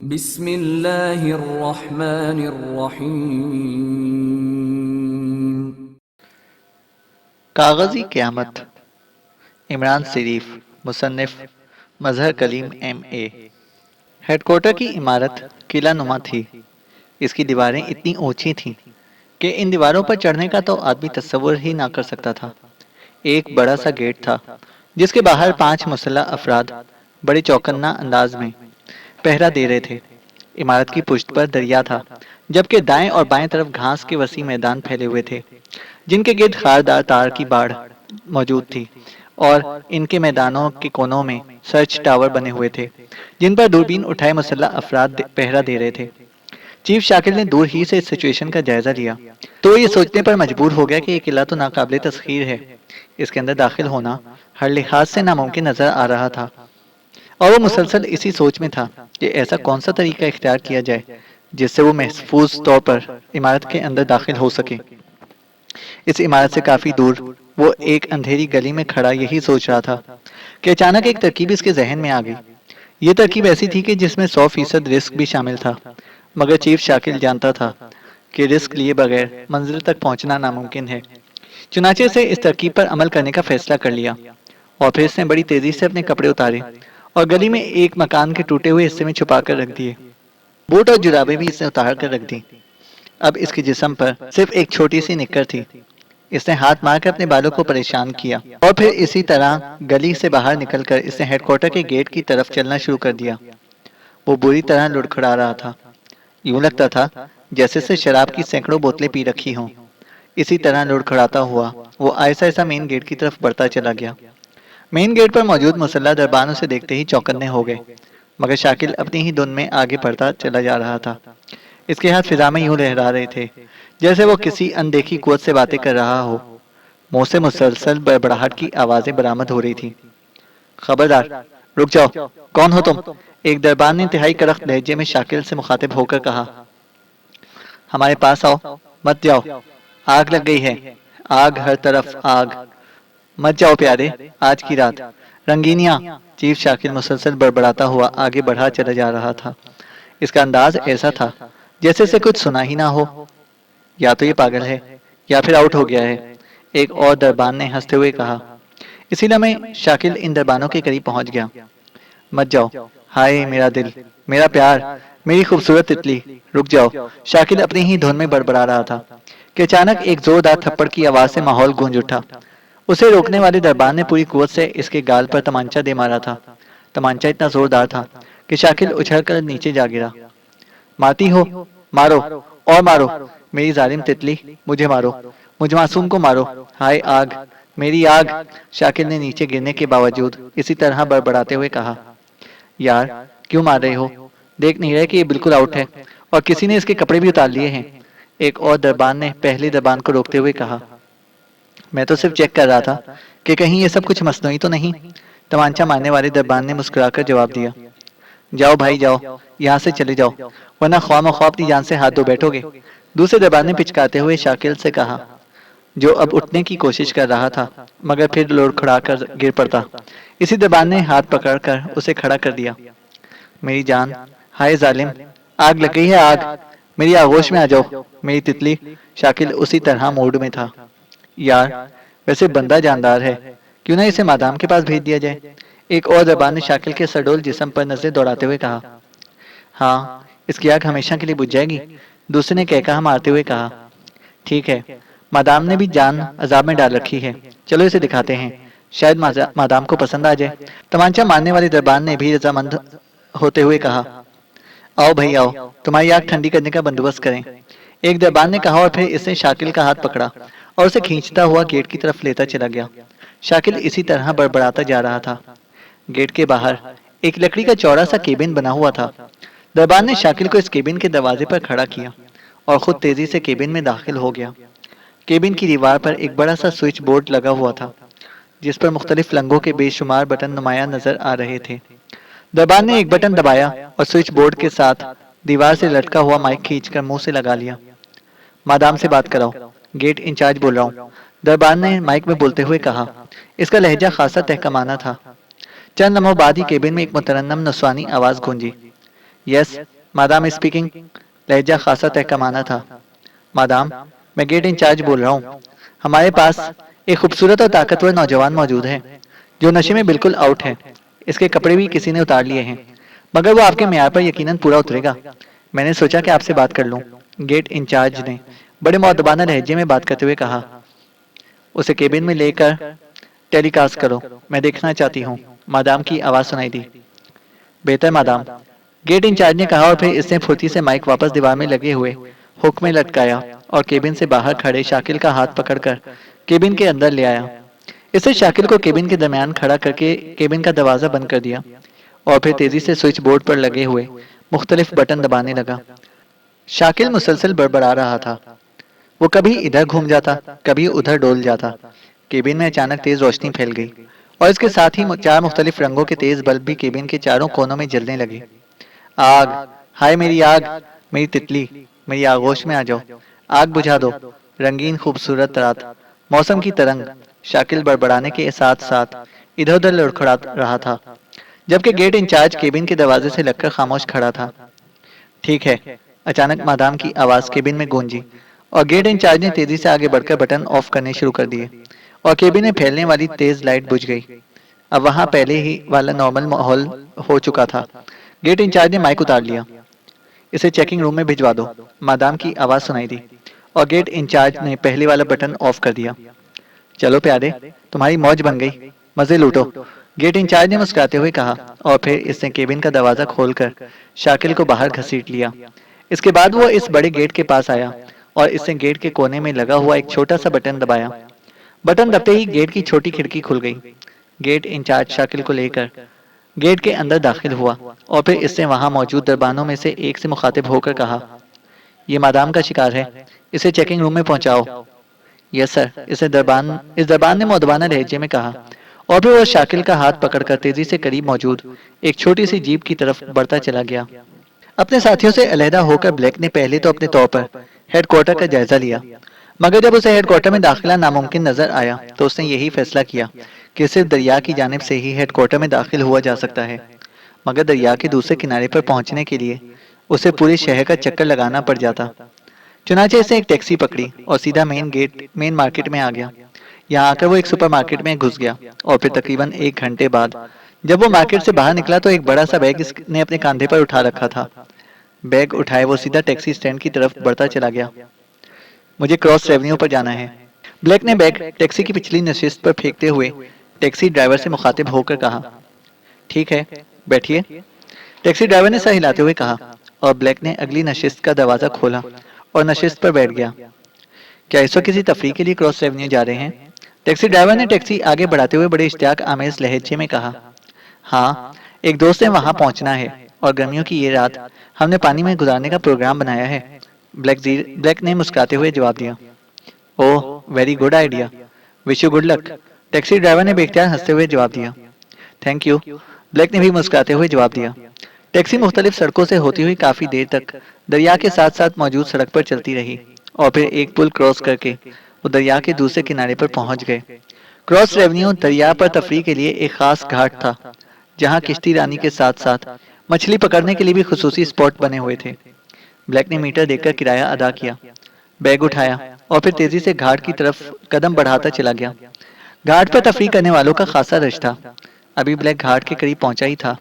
बिस्मिल्लाहिर्रहमानिर्रहीम। कागज़ी क़यामत। इमरान शरीफ, मुसन्निफ़ मज़हर कलीम M.A। हेडक्वार्टर की इमारत किला नुमा थी। इसकी दीवारें इतनी ऊंची थीं कि इन दीवारों पर चढ़ने का तो आदमी तस्वुर ही ना कर सकता था। एक बड़ा सा गेट था जिसके बाहर 5 मुसल्लह अफराद बड़े चौकन्ना अंदाज में पहरा दे रहे थे। इमारत की पुश्त पर दरिया था, जबकि दाएं और बाएं तरफ घास के वसी मैदान फैले हुए थे, जिनके गिर्द खारदार तार की बाड़ मौजूद थी और इनके मैदानों के कोनों में सर्च टावर बने हुए थे, जिन पर दूरबीन उठाए मुसल्लह अफराद पहरा दे रहे थे। चीफ शाकिल ने दूर ही से इस सिचुएशन का जायजा लिया तो ये सोचने पर मजबूर हो गया कि यह किला तो नाकाबिले तस्खीर है। इसके अंदर दाखिल होना हर लिहाज से नामुमकिन नजर आ रहा था और वो मुसलसल इसी सोच में था कि ऐसा कौन सा तरीका इख्तियार किया जाए जिससे वो महफूज तौर पर इमारत के अंदर दाखिल हो सके। इस इमारत से काफी दूर वो एक अंधेरी गली में खड़ा यही सोच रहा था कि अचानक एक तरकीब इसके जहन में आ गई। ये तरकीब ऐसी थी कि जिसमें 100% रिस्क भी शामिल था, मगर चीफ शाकिल जानता था कि रिस्क लिए बगैर मंजिल तक पहुंचना नामुमकिन है। चुनाचे से इस तरकीब पर अमल करने का फैसला कर लिया और फिर इसने बड़ी तेजी से अपने कपड़े उतारे और गली में एक मकान के टूटे हुए हिस्से में छुपा कर रख दिए। बूट और जुराबे भी इसने उतार कर रख दी। अब इसके जिस्म पर सिर्फ एक छोटी सी निक्कर थी। इसने हाथ मारकर अपने बालों को परेशान किया और फिर इसी तरह गली से बाहर निकलकर इसने हेडक्वार्टर के गेट की तरफ चलना शुरू कर दिया। वो बुरी तरह लुढ़खड़ा रहा था। यूं लगता था जैसे से शराब की सैकड़ों बोतलें पी रखी हों। इसी तरह लुढ़खड़ाता हुआ वो आहिस्ता आहिस्ता मेन गेट की तरफ बढ़ता चला गया। मेन गेट पर मौजूद मुसल्ला दरबान उसे देखते ही चौकन्ने हो गए, मगर शाकिल अपनी ही धुन में आगे बढ़ता चला जा रहा था। इसके हाथ फिजा में यूं लहरा रहे थे जैसे वो किसी अनदेखी कुव्वत से बातें कर रहा हो। मुंह से मुसलसल बड़बड़ाहट की आवाजें बरामद हो रही थीं। खबरदार, रुक जाओ, कौन हो तुम? एक दरबान ने इंतहाई कड़क लहजे में शाकिल से मुखातिब होकर कहा। हमारे पास आओ, मत जाओ, आग लग गई है, आग हर तरफ आग, मत जाओ प्यारे, आज की रात रंगीनियां। चीफ शाकिल मुसलसल बड़बड़ाता हुआ आगे बढ़ा चला जा रहा था। इसका अंदाज ऐसा था जैसे से कुछ सुना ही ना हो। या तो ये पागल है या फिर आउट हो गया है, एक और दरबान ने हंसते हुए कहा। इसी लम्हे शाकिल इन दरबानों के करीब पहुंच गया। मत जाओ, हाय मेरा दिल, मेरा प्यार, मेरी खूबसूरत तितली, रुक जाओ। शाकिल अपनी ही धुन में बड़बड़ा रहा था कि अचानक एक जोरदार थप्पड़ की आवाज से माहौल गूंज उठा। उसे रोकने वाले दरबान ने पूरी कुव्वत से इसके गाल पर तमांचा दे मारा था। तमांचा इतना जोरदार था कि शाकिल उछलकर नीचे जा गिरा। मारती हो, मारो और मारो, मेरी जालिम तितली, मुझे मारो, मुझ मासूम को मारो, हाय आग, मेरी आग। शाकिल ने नीचे गिरने के बावजूद इसी तरह बड़बड़ाते हुए कहा। यार, क्यों मार रहे हो? देख नहीं रहे कि ये बिल्कुल आउट है और किसी ने इसके कपड़े भी उतार लिए हैं, एक और दरबान ने पहले दरबान को रोकते हुए कहा। मैं तो सिर्फ चेक कर रहा था कि कहीं ये सब कुछ मसनूई तो नहीं, तमांचा मारने वाले दरबान ने मुस्कुराकर जवाब दिया। जाओ भाई जाओ, यहाँ से चले जाओ, वरना ख्वाम-ओ-ख्वाह अपनी जान से हाथ धो बैठोगे, दूसरे दरबान ने पिचकाते हुए शाकिल से कहा, जो अब उठने की कोशिश कर रहा था मगर फिर लुढ़खड़ा कर गिर पड़ता। इसी दरबान ने हाथ पकड़कर उसे खड़ा कर दिया। मेरी जान, हाय जालिम, आग लग गई है आग, मेरी आगोश में आ जाओ, मेरी तितली। शाकिल उसी तरह मूड में था। यार, वैसे बंदा जानदार है, क्यों ना इसे मादाम के पास भेज दिया जाए, एक और दरबान ने शाकिल के सडोल जिस्म पर नजरें दौड़ाते हुए कहा। हाँ, इसकी आग हमेशा के लिए बुझ जाएगी, दूसरे ने कहकर मारते हुए कहा। ठीक है, मादाम ने भी जान अजाब में डाल रखी है, चलो इसे दिखाते हैं, शायद मादाम को पसंद आ जाए। तमांचा मारने वाले दरबान ने भी रजामंद होते हुए कहा। आओ भाई आओ, तुम्हारी आग ठंडी करने का बंदोबस्त करें, एक दरबान ने कहा और फिर इसने शाकिल का हाथ पकड़ा और उसे खींचता हुआ गेट की तरफ लेता चला गया। शाकिल इसी तरह बड़बड़ाता जा रहा था। गेट के बाहर एक लकड़ी का चौड़ा सा केबिन बना हुआ था। दरबान ने शाकिल को इस केबिन के दरवाजे पर खड़ा किया और खुद तेजी से केबिन में दाखिल हो गया। केबिन की दीवार पर एक बड़ा सा स्विच बोर्ड लगा हुआ था, जिस पर मुख्तलिफ रंगों के बेशुमार बटन नुमाया नजर आ रहे थे। दरबान ने एक बटन दबाया और स्विच बोर्ड के साथ दीवार से लटका हुआ माइक खींचकर मुंह से लगा लिया। मादाम से बात कराओ, गेट इंचार्ज बोल रहा हूँ, दरबान ने माइक में बोलते हुए कहा। इसका लहजा खासा तहकमाना था। चंद लम्हों बाद ही केबिन में एक मुतरन्नम नस्वानी आवाज गूंजी। Yes, madame speaking. लहजा खासा तहकमाना था। मादाम, मैं गेट इंचार्ज बोल रहा हूँ। हमारे पास एक खूबसूरत और ताकतवर नौजवान मौजूद है जो नशे में बिल्कुल आउट है। इसके कपड़े भी किसी ने उतार लिए हैं, मगर वो आपके म्यार पर यकीनन पूरा उतरेगा। मैंने सोचा कि आपसे बात कर लूं। गेट इंचार्ज ने बड़े मुअद्दबाना लहजे में बात करते हुए कहा। उसे केबिन में लेकर टेलीकास्ट करो, मैं देखना चाहती हूँ। मादाम की आवाज सुनाई दी। बेहतर मादाम, गेट इंचार्ज ने कहा और फिर इसने फुर्ती से माइक वापस दीवार में लगे हुए हुक में लटकाया और केबिन से बाहर खड़े शाकिल का हाथ पकड़कर केबिन के अंदर ले आया। इससे शाकिल को केबिन के दरमियान खड़ा करके केबिन का दरवाजा बंद कर दिया और फिर तेजी से स्विच बोर्ड पर लगे हुए मुख्तलिफ बटन दबाने लगा। शाकिल मुसलसल बड़बड़ा रहा था। वो कभी इधर घूम जाता, कभी उधर डोल जाता। केबिन में अचानक तेज रोशनी फैल गई और इसके साथ ही चार मुख्तलिफ रंगों के तेज बल्ब भी केबिन के चारों कोनों में जलने लगे। आग! हाय मेरी आग! मेरी तितली, मेरी आगोश में आ जाओ। आग बुझा दो। रंगीन खूबसूरत रात, मौसम की तरंग। शाकिल बड़बड़ाने के साथ साथ इधर उधर लड़खड़ा रहा था, जबकि गेट इंचार्ज केबिन के दरवाजे से लगकर खामोश खड़ा था। ठीक है। अचानक मादाम की आवाज केबिन में गूंजी और गेट इंचार्ज ने तेजी से आगे बढ़कर बटन ऑफ करने शुरू कर दिए और केबिन में फैलने वाली तेज लाइट बुझ गई। अब वहां पहले ही वाला नॉर्मल माहौल हो चुका था। गेट इंचार्ज ने माइक उतार लिया। इसे चेकिंग रूम में भिजवा दो, मादाम की आवाज सुनाई दी और गेट इंचार्ज ने पहले वाला बटन ऑफ कर दिया। चलो प्यारे, तुम्हारी मौज बन गई, मजे लूटो, गेट इंचार्ज ने मुस्कुराते हुए कहा और फिर इसने केबिन का दरवाजा खोलकर शाकिल को बाहर घसीट लिया। इसके बाद वो इस बड़े गेट के पास आया और इसने गेट के कोने में लगा हुआ एक छोटा सा बटन दबाया। बटन दबते ही गेट की छोटी खिड़की खुल गई। गेट इंचार्ज शाकिल को लेकर गेट के अंदर दाखिल हुआ और फिर इसने वहां मौजूद दरबानों में से एक से मुखातिब होकर कहा, ये मादाम का शिकार है, इसे चेकिंग रूम में पहुंचाओ। यस सर, इस दरबान ने मौदबाना लहजे में कहा और फिर वो शाकिल का हाथ पकड़कर तेजी से करीब मौजूद एक छोटी सी जीप की तरफ बढ़ता चला गया। अपने साथियों से अलहदा होकर ब्लैक ने पहले तो अपने तौर पर हेडक्वार्टर का जायजा लिया, मगर जब उसे हेडक्वार्टर में दाखिला नामुमकिन नजर आया तो उसने यही फैसला किया कि सिर्फ दरिया की जानिब से ही हेडक्वार्टर में दाखिल हुआ जा सकता है। मगर दरिया के दूसरे किनारे पर पहुंचने के लिए उसे पूरे शहर का चक्कर लगाना पड़ जाता। चुनाचे से एक टैक्सी पकड़ी और सीधा मेन मार्केट में आ गया। यहाँ आकर वो एक सुपरमार्केट में घुस गया और फिर तकरीबन 1 घंटे बाद जब वो मार्केट से बाहर निकला तो एक बड़ा सा बैग इसने अपने कंधे पर उठा रखा था। बैग उठाए वो सीधा टैक्सी स्टैंड की तरफ बढ़ता चला गया। मुझे क्रॉस रेवेन्यू पर जाना है। ब्लैक ने बैग टैक्सी की पिछली नशिस्त पर फेंकते हुए टैक्सी ड्राइवर से मुखातिब होकर कहा। ठीक है, बैठिए, टैक्सी ड्राइवर ने सर हिलाते हुए कहा और ब्लैक ने अगली नशिस्त का दरवाजा खोला और नशिस्त पर बैठ गया। क्या इस वक्त किसी तफरीह के लिए क्रॉस रेवेन्यू जा रहे हैं? टैक्सी ड्राइवर ने टैक्सी आगे बढ़ाते हुए बड़े इश्तियाक आमेज लहजे में कहा। हाँ, एक दोस्त से वहां पहुंचना है और गर्मियों की ये रात हमने पानी में गुजारने का प्रोग्राम बनाया है। ब्लैक ने मुस्कुराते हुए जवाब दिया। Oh, very good idea, wish you good luck, taxi driver ने बेख्तियार हंसते हुए जवाब दिया। थैंक यू, ब्लैक ने भी मुस्कुराते हुए जवाब दिया। टैक्सी मुख्तलिफ सड़कों से होती हुई काफी देर तक दरिया के साथ साथ मौजूद सड़क पर चलती रही और फिर एक पुल क्रॉस करके वो दरिया के दूसरे किनारे पर पहुंच गए। क्रॉस रेवेन्यू दरिया पर तफरीह के लिए एक खास घाट था, जहां किश्ती रानी के साथ साथ मछली पकड़ने के लिए भी खुसूसी स्पॉट बने हुए थे। ब्लैक ने मीटर देखकर किराया अदा किया, बैग उठाया और फिर तेजी से घाट की तरफ कदम बढ़ाता चला गया। घाट पर तफरीह करने वालों का खासा रश था। अभी ब्लैक घाट के करीब पहुंचा ही था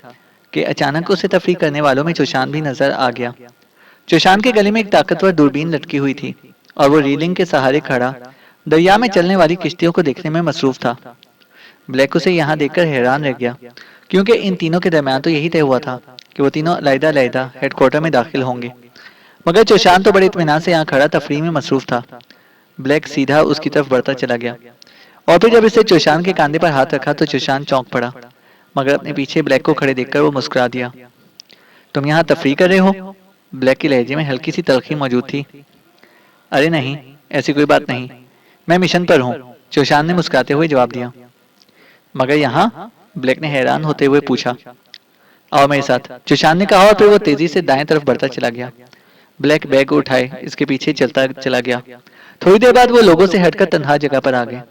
कि अचानक उसे तफरीह करने वालों में चौशान भी नजर आ गया। चौशान के गले में एक ताकतवर दूरबीन लटकी हुई थी और वो रीलिंग के सहारे खड़ा दरिया में चलने वाली किश्तियों को देखने में मसरूफ था। ब्लैक उसे यहाँ देखकर हैरान रह गया, क्योंकि इन तीनों के दरमियान तो यही तय हुआ था कि वो तीनों अलग-अलग हेडक्वार्टर में दाखिल होंगे। मगर चौशान तो बड़े इत्मीनान से यहाँ खड़ा तफरीह में मसरूफ था। ब्लैक सीधा उसकी तरफ बढ़ता चला गया और फिर जब इसने चौशान के कांधे पर हाथ रखा तो चौशान चौंक पड़ा, मगर अपने पीछे ब्लैक को खड़े देखकर वो मुस्कुरा दिया। तुम यहाँ तफरीह कर रहे हो? ब्लैक के लहजे में हल्की सी तलखी मौजूद थी। अरे नहीं, ऐसी कोई बात नहीं, मैं मिशन पर हूँ, चौशान ने मुस्कुराते हुए जवाब दिया। मगर यहाँ? ब्लैक ने हैरान होते हुए पूछा। आओ मेरे साथ, चौशान ने कहा और फिर वो तेजी से दाएं तरफ बढ़ता चला गया। ब्लैक बैग उठाए इसके पीछे चलता चला गया। थोड़ी देर बाद वो लोगों से हटकर तन्हा जगह पर आ गए।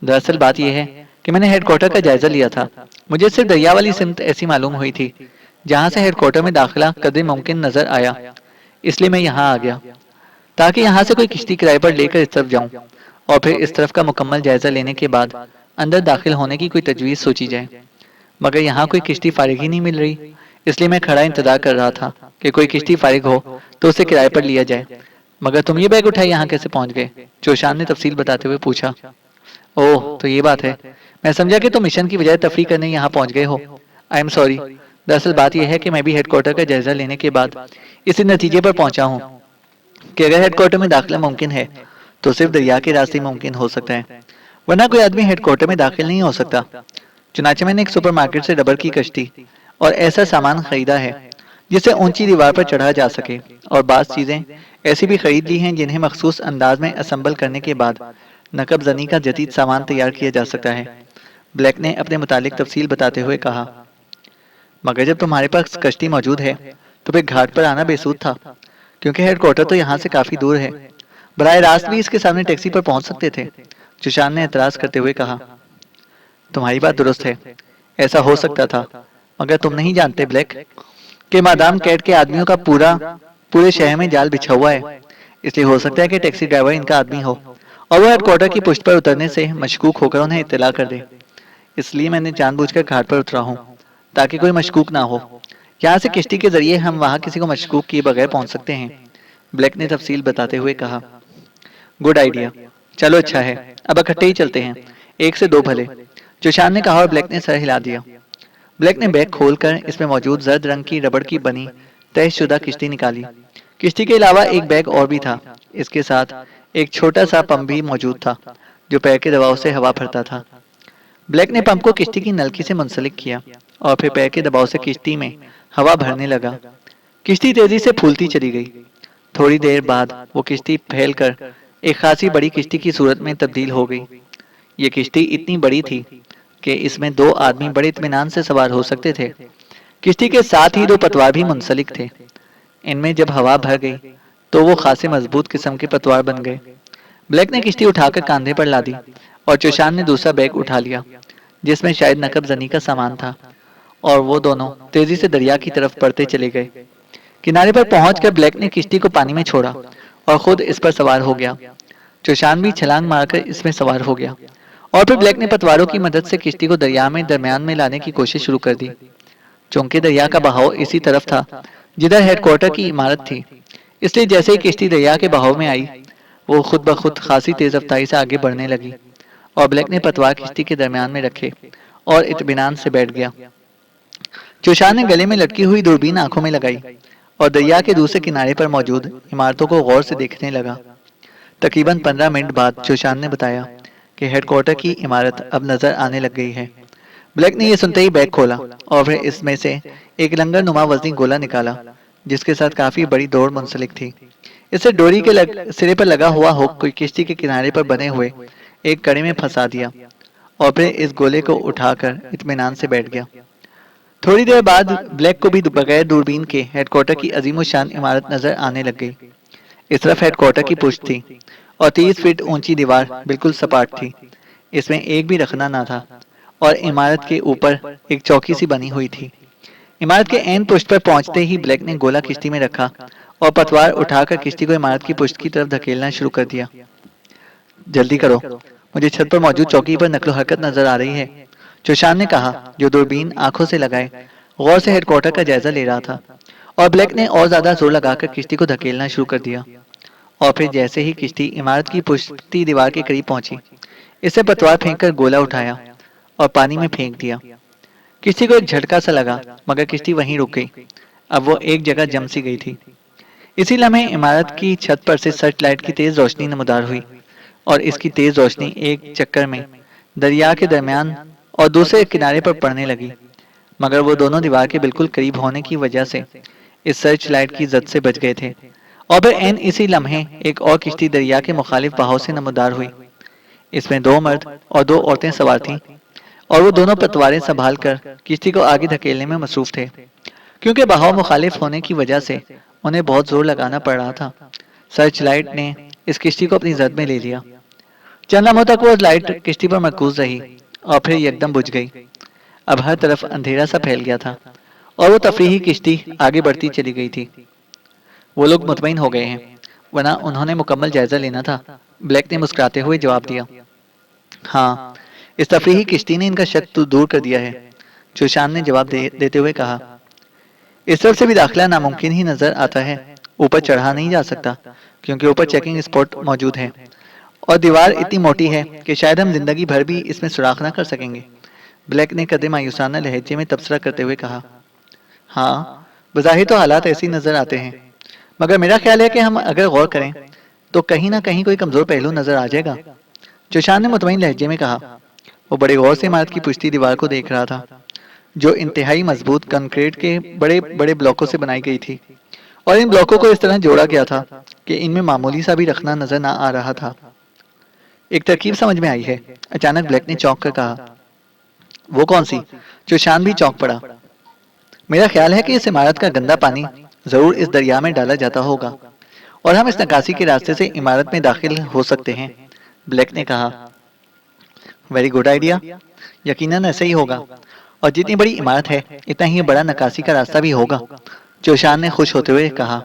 दरअसल बात यह है कि मैंने हेडक्वार्टर का जायजा लिया था। मुझे सिर्फ दरिया वाली सिमत ऐसी मालूम हुई थी जहाँ से हेडक्वार्टर में दाखिला कदरे मुमकिन नजर आया, इसलिए मैं यहाँ आ गया ताकि यहाँ से कोई किश्ती किराए पर लेकर इस तरफ जाऊँ और फिर इस तरफ का मुकम्मल जायजा लेने के बाद अंदर दाखिल होने की कोई तजवीज़ सोची जाए। मगर यहाँ कोई किश्ती फारिग ही नहीं मिल रही, इसलिए मैं खड़ा इंतजार कर रहा था कि कोई किश्ती फारिग हो तो उसे किराए पर लिया जाए। मगर तुम ये बैग उठाए यहाँ कैसे पहुँच गए? चौशान ने तफसील बताते हुए पूछा। ओह, तो ये बात है। मैं समझा कि तुम मिशन की बजाय तफरी करने यहाँ पहुँच गए हो। I am sorry. दरअसल बात यह है कि मैं भी हेडक्वार्टर का जायजा लेने के बाद इसी नतीजे पर पहुंचा हूँ कि अगर हेडक्वार्टर में दाखिला मुमकिन है तो सिर्फ दरिया के रास्ते मुमकिन हो सकता है, वरना कोई आदमी हेडक्वार्टर में दाखिल नहीं हो सकता। चुनाचे मैंने एक सुपरमार्केट से रबर की कश्ती और ऐसा सामान खरीदा है जिसे ऊंची दीवार पर चढ़ा जा सके, और बाज़ चीज़ें ऐसी भी खरीद ली हैं जिन्हें मखसूस अंदाज में असम्बल करने के बाद नकब जनी का जदीद सामान तैयार किया जा सकता है। ब्लैक ने अपने मुतालिक तफसील बताते हुए कहा। मगर जब तुम्हारे पास कश्ती मौजूद है तो फिर घाट पर आना बेसूद था, क्योंकि हेडक्वार्टर तो यहाँ से काफी दूर है। बराह रास्त भी इसके सामने टैक्सी पर पहुंच सकते थे। चुशान ने एतराज करते हुए कहा। तुम्हारी बात दुरुस्त है, ऐसा हो सकता था, मगर तुम नहीं जानते ब्लैक कि मादाम कैट के आदमियों का पूरे शहर में जाल बिछा हुआ है। इसलिए हो सकता है कि टैक्सी ड्राइवर इनका आदमी हो और वो हेडक्वार्टर की पुष्ट पर उतरने से मशकूक होकर उन्हें इत्तला कर दे। इसलिए मैंने जानबूझकर घाट पर उतरा हूँ ताकि कोई मशकूक ना हो। यहाँ से किश्ती के जरिए हम वहाँ किसी को मशकूक किए बगैर पहुँच सकते हैं। ब्लैक ने तफसील बताते हुए कहा। गुड आइडिया, चलो अच्छा है, अब इकट्ठे ही चलते हैं, एक से दो भले। चौशान ने कहा और ब्लैक ने सर हिला दिया। ब्लैक ने बैग खोलकर इसमें मौजूद जर्द रंग की रबड़ की बनी तयशुदा किश्ती निकाली। किश्ती के अलावा एक बैग और भी था। इसके साथ एक छोटा सा पंप भी मौजूद था जो पैर के दबाव से हवा भरता था। ब्लैक ने पंप को किश्ती की नलकी से मुंसलिक किया और फिर पैर के दबाव से किश्ती में हवा भरने लगा। किश्ती तेजी से फूलती चली गई। थोड़ी देर बाद वो किश्ती फैलकर एक खासी बड़ी किश्ती की सूरत में तब्दील हो गई। ये किश्ती इतनी बड़ी थी कि इसमें दो आदमी बड़े इत्मीनान से सवार हो सकते थे। किश्ती के साथ ही दो पतवार भी मुंसलिक थे। इनमें जब हवा भर गई तो वो खासे मजबूत किस्म के पतवार बन गए। ब्लैक ने किश्ती उठाकर कांधे पर ला दी और चौशान ने दूसरा बैग उठा लिया जिसमें शायद नकब जनी का सामान था, और वो दोनों तेजी से दरिया की तरफ बढ़ते चले गए। किनारे पर पहुंचकर ब्लैक ने किश्ती को पानी में छोड़ा और खुद इस पर सवार हो गया। चौशान भी छलांग मारकर इसमें सवार हो गया और फिर ब्लैक ने पतवारों की मदद से किश्ती को दरिया में दरमियान में लाने की कोशिश शुरू कर दी। चूंकि दरिया का बहाव इसी तरफ था जिधर हेडक्वार्टर की इमारत थी, इसलिए जैसे ही किश्ती दरिया के बहाव में आई वो खुद ब खुद खासी तेज रफ्तारी से आगे बढ़ने लगी और ब्लैक ने पतवार किश्ती के दरमियान में रखे और इत्मीनान से बैठ गया। चौशान ने गले में लटकी हुई दूरबीन आंखों में लगाई और दरिया के दूसरे किनारे पर मौजूद इमारतों को गौर से देखने लगा। तकरीबन 15 मिनट बाद चौशान ने बताया कि हेडक्वार्टर की इमारत अब नजर आने लग गई है। ब्लैक ने यह सुनते ही बैग खोला और फिर इसमें से एक लंगर नुमा वजनी गोला निकाला जिसके साथ काफी बड़ी दौड़ मुंसलिक थी। इसे डोरी के सिरे पर लगा हुआ हुक कोई किश्ती के किनारे पर बने हुए एक कड़ी में फंसा दिया और फिर इस गोले को उठाकर इत्मीनान से बैठ गया। थोड़ी देर बाद ब्लैक को भी बगैर दूरबीन के हेडक्वार्टर की अजीमुशान इमारत नजर आने लग गई। इस तरफ हेडक्वार्टर की पुष्ट थी और 30 फीट ऊंची दीवार बिल्कुल सपाट थी। इसमें एक भी रखना ना था और इमारत के ऊपर एक चौकी सी बनी हुई थी। इमारत के एन पुष्ट पर पहुंचते ही ब्लैक ने गोला किश्ती में रखा और पतवार उठाकर किश्ती को इमारत की पुष्ट की तरफ धकेलना शुरू कर दिया। जल्दी करो, मुझे छत पर मौजूद चौकी पर नकलो हरकत नजर आ रही है, चौशान ने कहा, जो दूरबीन आंखों से लगाए गौर से हेडक्वार्टर का जायजा ले रहा था। और ब्लैक ने और ज्यादा जोर लगाकर किश्ती को धकेलना शुरू कर दिया और फिर जैसे ही किश्ती इमारत की पुष्टी दीवार के करीब पहुंची, इसे पतवार फेंककर गोला उठाया और पानी में फेंक दिया। किश्ती को एक झटका सा लगा मगर किश्ती वहीं रुक गई। अब वो एक जगह जम सी गई थी। इसी लम्हे इमारत की छत पर से सर्च लाइट की तेज रोशनी नमदार हुई और इसकी तेज रोशनी एक चक्कर में दरिया के दरमियान और दूसरे किनारे पर पड़ने लगी, मगर वो दोनों दीवार के बिल्कुल करीब होने की वजह से इस सर्च लाइट की जद से बच गए थे। और फिर एन इसी लम्हे एक और किश्ती दरिया के मुखालिफ बहाव से नमदार हुई। इसमें 2 मर्द और 2 औरतें सवार थीं और वो दोनों पतवारें संभाल कर किश्ती को आगे धकेलने में मसरूफ थे। क्योंकि बहाव मुखालिफ होने की वजह से उन्हें बहुत जोर लगाना पड़ रहा था। सर्च लाइट ने इस किश्ती को अपनी जद में ले लिया। चंद लम्हों तक वो लाइट किश्ती पर मरकूज रही और फिर एकदम बुझ गई। अब हर तरफ अंधेरा सा फैल गया था और वो तफरीही किश्ती आगे बढ़ती चली गई थी। वो लोग मुतमईन हो गए हैं, वरना उन्होंने मुकम्मल जायजा लेना था। ब्लैक ने मुस्कुराते हुए जवाब दिया। हाँ, इस तफरीही किश्ती ने इनका शक तो दूर कर दिया है, चौशान ने जवाब देते हुए कहा। इस तरफ से भी दाखिला नामुमकिन ही नजर आता है। ऊपर चढ़ा नहीं जा सकता क्योंकि ऊपर चेकिंग स्पॉट मौजूद है और दीवार इतनी मोटी है कि शायद हम जिंदगी भर भी इसमें सुराख न कर सकेंगे। ब्लैक ने कदे मायूसाना लहजे में तबसरा करते हुए कहा। हाँ, बज़ाहिर तो हालात ऐसे ही नजर आते हैं, मगर मेरा ख्याल है कि हम अगर गौर करें तो कहीं ना कहीं कोई कमजोर पहलू नजर आ जाएगा। चौशान ने मुतमईन लहजे में कहा। वो बड़े गौर से इमारत की पुश्ती दीवार को देख रहा था, जो इंतहाई मजबूत कंक्रीट के बड़े बड़े ब्लॉकों से बनाई गई थी और इन ब्लॉकों को इस तरह जोड़ा गया था कि इनमें मामूली सा भी रखना नजर ना आ रहा था। एक तरकीब समझ में आई है, अचानक ब्लैक ने चौंक कर कहा। वो कौन सी? चौशान भी चौंक पड़ा। मेरा ख्याल है कि इस इमारत का गंदा पानी जरूर इस दरिया में डाला जाता होगा और हम इस नकासी के रास्ते से इमारत में दाखिल हो सकते हैं, ब्लैक ने कहा। वेरी गुड आइडिया, यकीनन ऐसे ही होगा, और जितनी बड़ी इमारत है इतना ही बड़ा नकासी का रास्ता भी होगा, चौशान ने खुश होते हुए कहा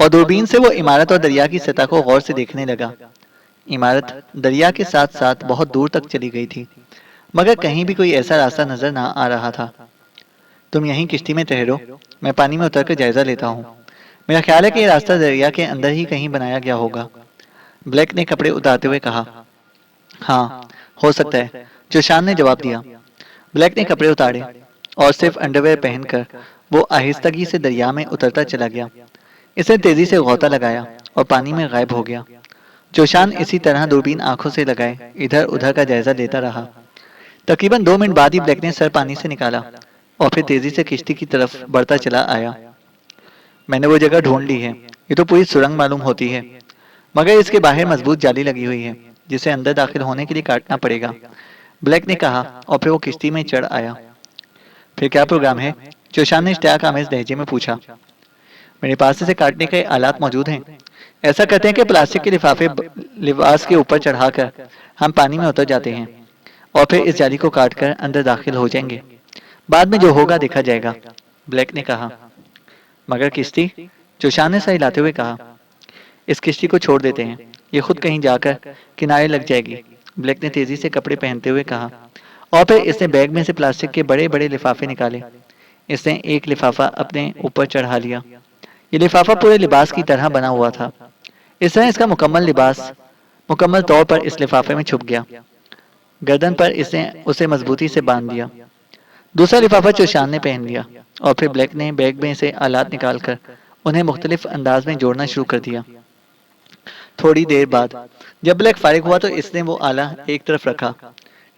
और दूरबीन से वो इमारत और दरिया की सतह को गौर से देखने लगा। इमारत दरिया के साथ साथ बहुत दूर तक चली गई थी, मगर कहीं भी कोई ऐसा रास्ता नजर ना आ रहा था। तुम यहीं किश्ती में ठहरो, मैं पानी में उतरकर जायजा लेता हूँ। मेरा ख्याल है कि यह रास्ता दरिया के अंदर ही कहीं बनाया गया होगा, ब्लैक ने कपड़े उतारते हुए कहा। हाँ, हो सकता है, चौशान ने जवाब दिया। ब्लैक ने कपड़े उतारे और सिर्फ अंडरवेयर पहनकर वो आहिस्तगी से दरिया में उतरता चला गया। इसने तेजी से गोता लगाया और पानी में गायब हो गया। चौशान इसी तरह दूरबीन आंखों से लगाए इधर उधर का जायजा लेता रहा। तकरीबन 2 मिनट बाद ही ब्लैक ने सर पानी से निकाला और फिर तेजी से किश्ती की तरफ बढ़ता चला आया। मैंने वो जगह ढूंढ ली है, ये तो पूरी सुरंग मालूम होती है, मगर इसके बाहर मजबूत जाली लगी हुई है जिसे अंदर दाखिल होने के लिए काटना पड़ेगा, ब्लैक ने कहा और फिर वो किश्ती में चढ़ आया। फिर क्या प्रोग्राम है? चौशान ने इश्तियाक आमेज लहजे में पूछा। मेरे पास इसे काटने के आलात मौजूद हैं। ऐसा करते हैं कि प्लास्टिक के लिफाफे लिबास के ऊपर चढ़ाकर हम पानी में उतर जाते हैं और फिर इस जाली को काटकर अंदर दाखिल हो जाएंगे। बाद में जो होगा देखा जाएगा, ब्लैक ने कहा। मगर किश्ती? चौशान ने सर हिलाते हुए कहा। इस किश्ती को छोड़ देते हैं, ये खुद कहीं जाकर किनारे लग जाएगी, ब्लैक ने तेजी से कपड़े पहनते हुए कहा और फिर इसने बैग में से प्लास्टिक के बड़े बड़े लिफाफे निकाले। इसने एक लिफाफा अपने ऊपर चढ़ा लिया। ये लिफाफा पूरे लिबास की तरह बना हुआ था। इस तरह इसका मुकम्मल लिबास मुकम्मल तौर पर इस लिफाफे में छुप गया। गर्दन पर इसने उसे मजबूती से बांध दिया। दूसरा लिफाफा चौशान ने पहन लिया और फिर ब्लैक ने बैग में से आलात निकालकर उन्हें मुख्तलिफ अंदाज में जोड़ना शुरू कर दिया। थोड़ी देर बाद जब ब्लैक फारिग हुआ तो इसने वो आला एक तरफ रखा,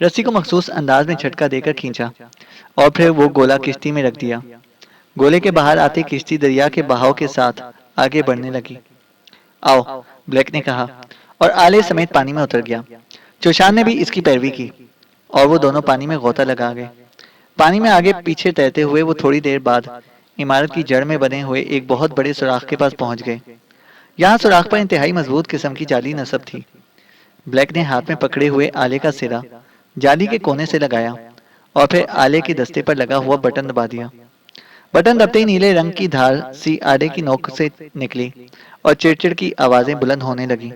रस्सी को मखसूस अंदाज में झटका देकर खींचा और फिर वो गोला किश्ती में रख दिया। गोले के बाहर आते किश्ती दरिया के बहाव के साथ आगे बढ़ने लगी। आओ, ब्लैक ने कहा और आले समेत पानी में उतर गया। चौशान ने भी इसकी पैरवी की और वो दोनों पानी में गोता लगा गए। पानी में आगे पीछे तैरते हुए वो थोड़ी देर बाद इमारत की जड़ में बने हुए एक बहुत बड़े सुराख के पास पहुंच गए। यहाँ सुराख पर इंतहाई मजबूत किस्म की जाली नस्ब थी। ब्लैक ने हाथ में पकड़े हुए आले का सिरा जाली के कोने से लगाया और फिर आले के दस्ते पर लगा हुआ बटन दबा दिया। बटन दबते ही नीले रंग की धार सी आले की नोक से निकली और चिड़चिड़ की आवाजें बुलंद होने लगी।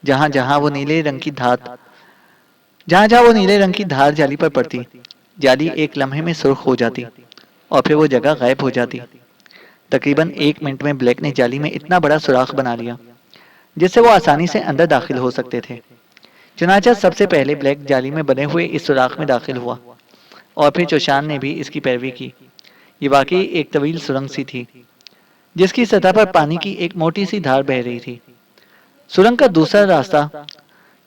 जहां जहां वो नीले रंग की धार जाली पर पड़ती, जाली एक लम्हे में सुर्ख हो जाती और फिर वो जगह गायब हो जाती। तकरीबन 1 मिनट में ब्लैक ने जाली में इतना बड़ा सुराख बना लिया जिससे वो आसानी से अंदर दाखिल हो सकते थे। चुनाचा सबसे पहले ब्लैक जाली में बने हुए इस सुराख में दाखिल हुआ और फिर चौशान ने भी इसकी पैरवी की। ये वाकई एक तवील सुरंग सी थी जिसकी सतह पर पानी की एक मोटी सी धार बह रही थी। सुरंग का दूसरा रास्ता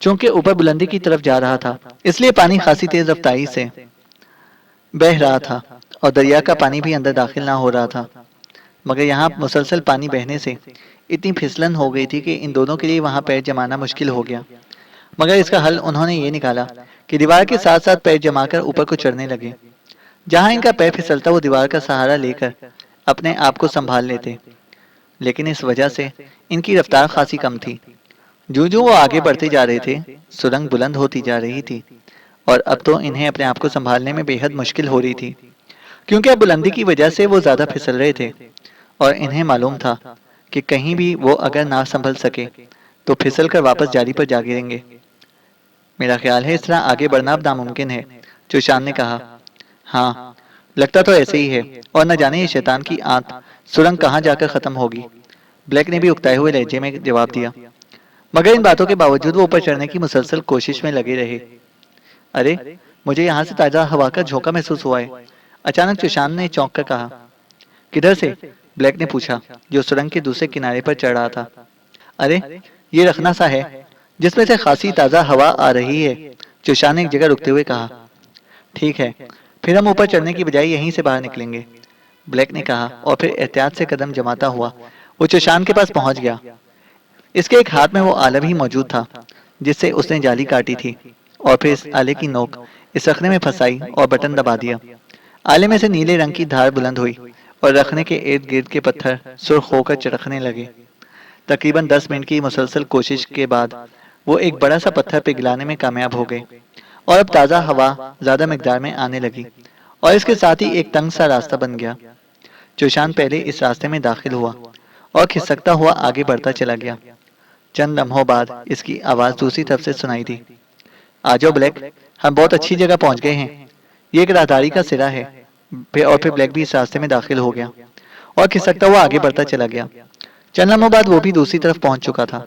चूंकि ऊपर बुलंदी की तरफ जा रहा था, इसलिए पानी खासी तेज रफ्तारी से बह रहा था और दरिया का पानी भी अंदर दाखिल ना हो रहा था। मगर यहाँ मुसलसल पानी बहने से इतनी फिसलन हो गई थी कि इन दोनों के लिए वहां पैर जमाना मुश्किल हो गया। मगर इसका हल उन्होंने ये निकाला कि दीवार के साथ साथ पैर जमाकर ऊपर को चढ़ने लगे। जहां इनका पैर फिसलता वो दीवार का सहारा लेकर अपने आप को संभाल लेते, लेकिन इस वजह से इनकी रफ्तार खासी कम थी। जो जो वो आगे बढ़ते जा रहे थे, सुरंग बुलंद होती जा रही थी और अब तो इन्हें अपने आप को संभालने में बेहद मुश्किल हो रही थी। क्योंकि अब बुलंदी की वजह से वो ज़्यादा फिसल रहे थे और इन्हें मालूम था कि कहीं भी वो अगर ना संभल सके तो फिसल कर वापस जारी पर जा गिरेंगे। मेरा ख्याल है इस तरह आगे बढ़ना अब नामुमकिन है, चौशान ने कहा। हाँ, लगता तो ऐसे ही है, और न जाने ये शैतान की आंत सुरंग कहाँ जाकर खत्म होगी। ब्लैक ने भी उकताए हुए लहजे में जवाब दिया। मगर इन बातों के बावजूद वो ऊपर चढ़ने की मुसलसल कोशिश में लगे रहे। अरे, मुझे यहाँ से ताजा हवा का झोंका महसूस हुआ है, अचानक चौशान ने चौंक कर कहा। किधर से? ब्लैक ने पूछा, जो सुरंग के दूसरे किनारे पर चढ़ रहा था। अरे, ये रखना सा है जिसमें से खासी ताजा हवा आ रही है, चौशान ने एक जगह रुकते हुए कहा। ठीक है, फिर हम ऊपर चढ़ने की बजाय यहीं से बाहर निकलेंगे, ब्लैक ने कहा और फिर एहतियात से कदम जमाता हुआ वो चौशान के पास पहुंच गया। इसके एक हाथ में वो आला भी मौजूद था जिससे उसने जाली काटी थी, और फिर इस आले की नोक इस रखने में फंसाई और बटन दबा दिया। आले में से नीले रंग की धार बुलंद हुई और रखने के इर्द गिर्द के पत्थर सुर्ख होकर चटकने लगे। तकरीबन 10 मिनट की मुसलसल कोशिश के बाद वो एक बड़ा सा पत्थर पिघलाने में कामयाब हो गए और अब ताज़ा हवा ज़्यादा मिकदार में आने लगी और इसके साथ ही एक तंग सा रास्ता बन गया। चौशान पहले इस रास्ते में दाखिल हुआ और खिसकता हुआ आगे बढ़ता चला गया। चंद लम्हों बाद इसकी आवाज़ दूसरी तरफ से सुनाई दी। आ जाओ ब्लैक, हम बहुत अच्छी जगह पहुंच गए हैं। ये एक राहदारी का सिरा है। और फिर ब्लैक भी इस रास्ते में दाखिल हो गया और खिसकता हुआ आगे बढ़ता चला गया। चंद लम्हों बाद वो भी दूसरी तरफ पहुंच चुका था।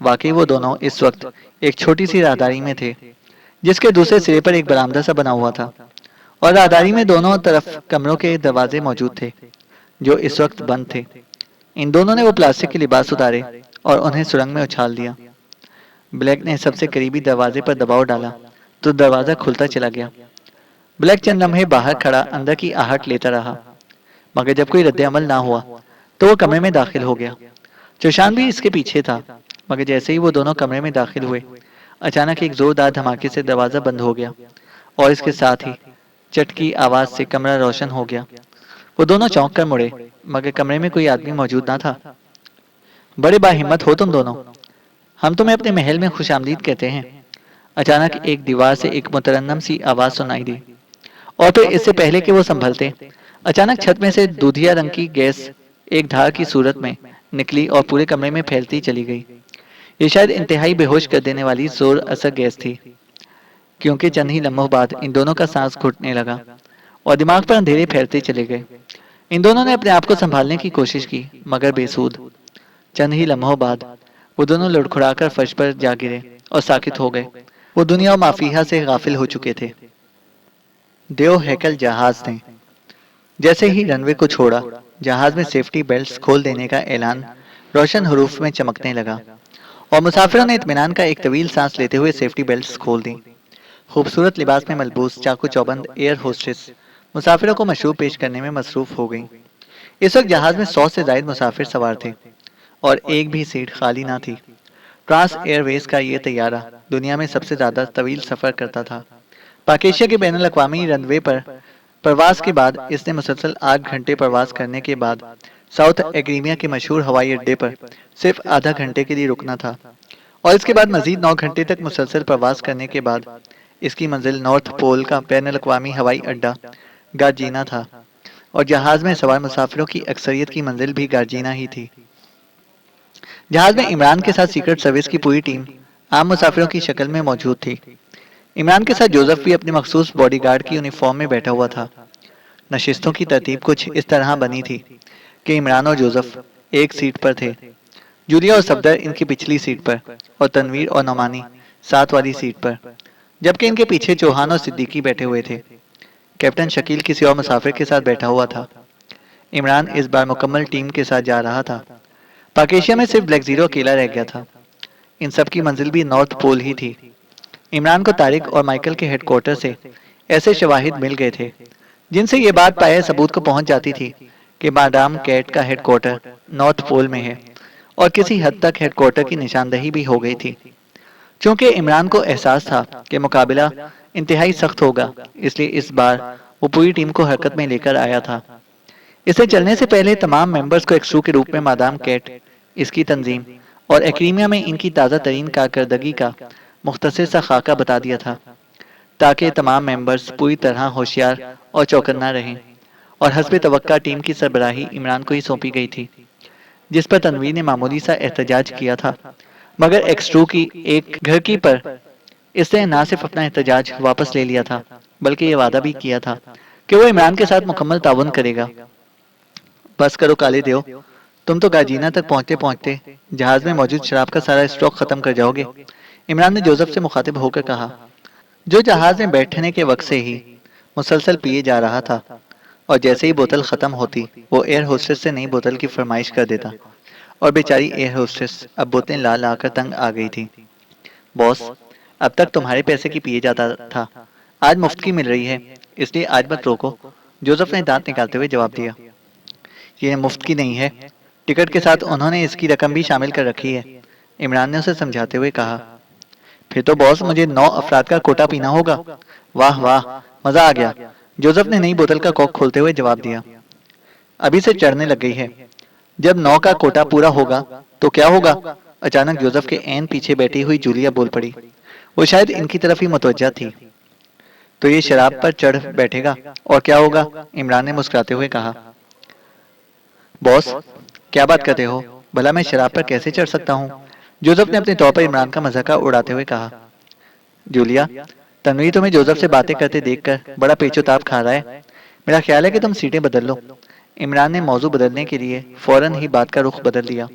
वाकई वो दोनों इस वक्त एक छोटी सी राहदारी में थे जिसके दूसरे सिरे पर एक बरामदा सा बना हुआ था, और राहदारी में दोनों तरफ कमरों के दरवाजे मौजूद थे जो इस वक्त बंद थे। इन दोनों ने वो प्लास्टिक के लिबास उतारे और उन्हें सुरंग में उछाल दिया। ब्लैक ने सबसे करीबी दरवाजे पर दबाव डाला तो दरवाजा खुलता चला गया। ब्लैक चंद लम्हे बाहर खड़ा अंदर की आहट लेता रहा, मगर जब कोई रद्द-ए-अमल ना हुआ तो वो कमरे में दाखिल हो गया। चौशान भी इसके पीछे था, मगर जैसे ही वो दोनों कमरे में दाखिल हुए, अचानक एक जोरदार धमाके से दरवाजा बंद हो गया और इसके साथ ही चट की आवाज से कमरा रोशन हो गया। वो दोनों चौंक कर मुड़े, मगर कमरे में कोई आदमी मौजूद ना था। बड़े बाहिम्मत हो तुम दोनों, हम तुम्हें अपने महल में खुशामदीद कहते हैं। अचानक एक दीवार से एक मुतरन्नम सी आवाज सुनाई दी, और फिर इससे पहले कि वो संभलते, अचानक छत में से दूधिया रंग की गैस एक धार की सूरत में निकली और पूरे कमरे में फैलती चली गई। ये शायद इंतहाई बेहोश कर देने वाली जोर असर गैस थी, क्योंकि चंद ही लम्हों बाद इन दोनों का सांस घुटने लगा और दिमाग पर अंधेरे फैलते चले गए। इन दोनों ने अपने आप को संभालने की कोशिश की, मगर बेसूद। चंद ही लम्हों बाद वो दोनों लुढ़खुड़ाकर फर्श पर जा गिरे और साकित हो गए। वो दुनिया और माफिया से गाफिल हो चुके थे। देव हैकल जहाज ने जैसे ही रनवे को छोड़ा, जहाज में सेफ्टी बेल्ट्स खोल देने का ऐलान रोशन हरूफ में चमकने लगा और मुसाफिरों ने इत्मीनान का एक तवील सांस लेते हुए सेफ्टी बेल्ट्स खोल दी। खूबसूरत लिबास में मलबूस चाकू चौबंद एयर होस्टेस मुसाफिरों को मशरूब पेश करने में मसरूफ हो गई। इस वक्त जहाज में 100 से ज्यादा मुसाफिर सवार थे और एक भी सीट खाली ना थी। ट्रांस एयरवेज का ये तैयारा दुनिया में सबसे ज्यादा तवील सफर करता था। पाकेशिया के बैनुल अक़वामी रनवे पर प्रवास के बाद इसने मुसलसल 8 घंटे प्रवास करने के बाद साउथ एग्रीमिया के मशहूर हवाई अड्डे पर सिर्फ आधा घंटे के लिए रुकना था, और इसके बाद मजीद 9 घंटे तक मुसलसल प्रवास करने के बाद इसकी मंजिल नॉर्थ पोल का बैनुल अक़वामी हवाई अड्डा गार्जीना था, और जहाज में सवार मुसाफिरों की अक्सरियत की मंजिल भी गार्जीना ही थी। जहाज में इमरान के साथ सीक्रेट सर्विस की पूरी टीम आम मुसाफिरों की शक्ल में मौजूद थी। इमरान के साथ जोसेफ भी अपने मखसूस बॉडीगार्ड की यूनिफॉर्म में बैठा हुआ था। नशिस्तों की तरतीब कुछ इस तरह बनी थी कि इमरान और जोसेफ एक सीट पर थे, जूलिया और सफदर इनकी पिछली सीट पर, और तनवीर और नौमानी साथ वाली सीट पर, जबकि इनके पीछे चौहान और सिद्दीकी बैठे हुए थे। कैप्टन शकील किसी और मुसाफिर के साथ बैठा हुआ था। इमरान इस बार मुकम्मल टीम के साथ जा रहा था। पाकेशिया में सिर्फ ब्लैक जीरो अकेला रह गया था। इन सब की मंजिल भी नॉर्थ पोल ही थी। इमरान को तारिक और माइकल के हेडक्वार्टर से ऐसे शवाहिद मिल गए थे जिनसे ये बात पाए सबूत को पहुंच जाती थी कि मादाम कैट का हेडक्वार्टर नॉर्थ पोल में है, और किसी हद तक हेडक्वार्टर की निशानदही भी हो गई थी। चूंकि इमरान को एहसास था कि मुकाबला इंतहाई सख्त होगा, इसलिए इस बार वो पूरी टीम को हरकत में लेकर आया था। इसे चलने से पहले तमाम मेंबर्स को एक शो के रूप में मादाम कैट, इसकी तंजीम और एक्रीमिया में इनकी ताज़ा तरीन कारकर्दगी का मुख्तसर सा खाका बता दिया था, ताकि तमाम मेंबर्स पूरी तरह होशियार और चौकन्ना रहें। और हस्ब तवक्का टीम की सरबराही इमरान को ही सौंपी गई थी, जिस पर तनवीर ने मामूली सा एहतजाज किया था। मगर एक्स2 की एक घर की पर इसने न सिर्फ अपना एहतजाज वापस ले लिया था, बल्कि ये वादा भी किया था कि वो इमरान के साथ मुकम्मल ताउन करेगा। बस करो काले देव, तुम तो गाजीना तक पहुंचते पहुंचते जहाज में मौजूद शराब का सारा स्टॉक खत्म कर जाओगे। इमरान ने जोसेफ से मुखातिब होकर कहा, जो जहाज में बैठने के वक्त से ही मुसलसल पिए जा रहा था, और जैसे ही बोतल खत्म होती वो एयर होस्टेस से नई बोतल की फरमाइश कर देता, और बेचारी एयर होस्टेस अब बोतलें ला ला कर तंग आ गई थी। बॉस, अब तक तुम्हारे पैसे की पिए जाता था, आज मुफ्त की मिल रही है, इसलिए आज मत रोको। जोसेफ ने दांत निकालते हुए जवाब दिया, ये मुफ्त की नहीं है, टिकट के साथ उन्होंने इसकी रकम भी शामिल कर रखी है। इमरान ने उसे समझाते हुए कहा, फिर तो बॉस मुझे 9 अफराद का कोटा पीना होगा। वाह वाह, मजा आ गया। जोसेफ ने नई बोतल का कॉक खोलते हुए जवाब दिया, अभी से चढ़ने लग गई है, जब 9 का कोटा पूरा होगा तो क्या होगा। अचानक जोसेफ के एन पीछे बैठी हुई जूलिया बोल पड़ी, वो शायद इनकी तरफ ही मुतवज्जा थी। तो ये शराब पर चढ़ बैठेगा और क्या होगा, इमरान ने मुस्कुराते हुए कहा। बॉस, क्या बात करते हो, भला मैं शराब पर कैसे चढ़ सकता हूँ। जोसेफ ने अपने तौर पर इमरान का मजाका उड़ाते हुए कहा। जूलिया, तन्वी तुम्हें जोसेफ से बातें करते देखकर बड़ा पेचोताप खा रहा है, मेरा ख्याल है कि तुम सीटें बदल लो। इमरान ने मौजू बदलने के लिए फौरन ही बात का रुख बदल दिया।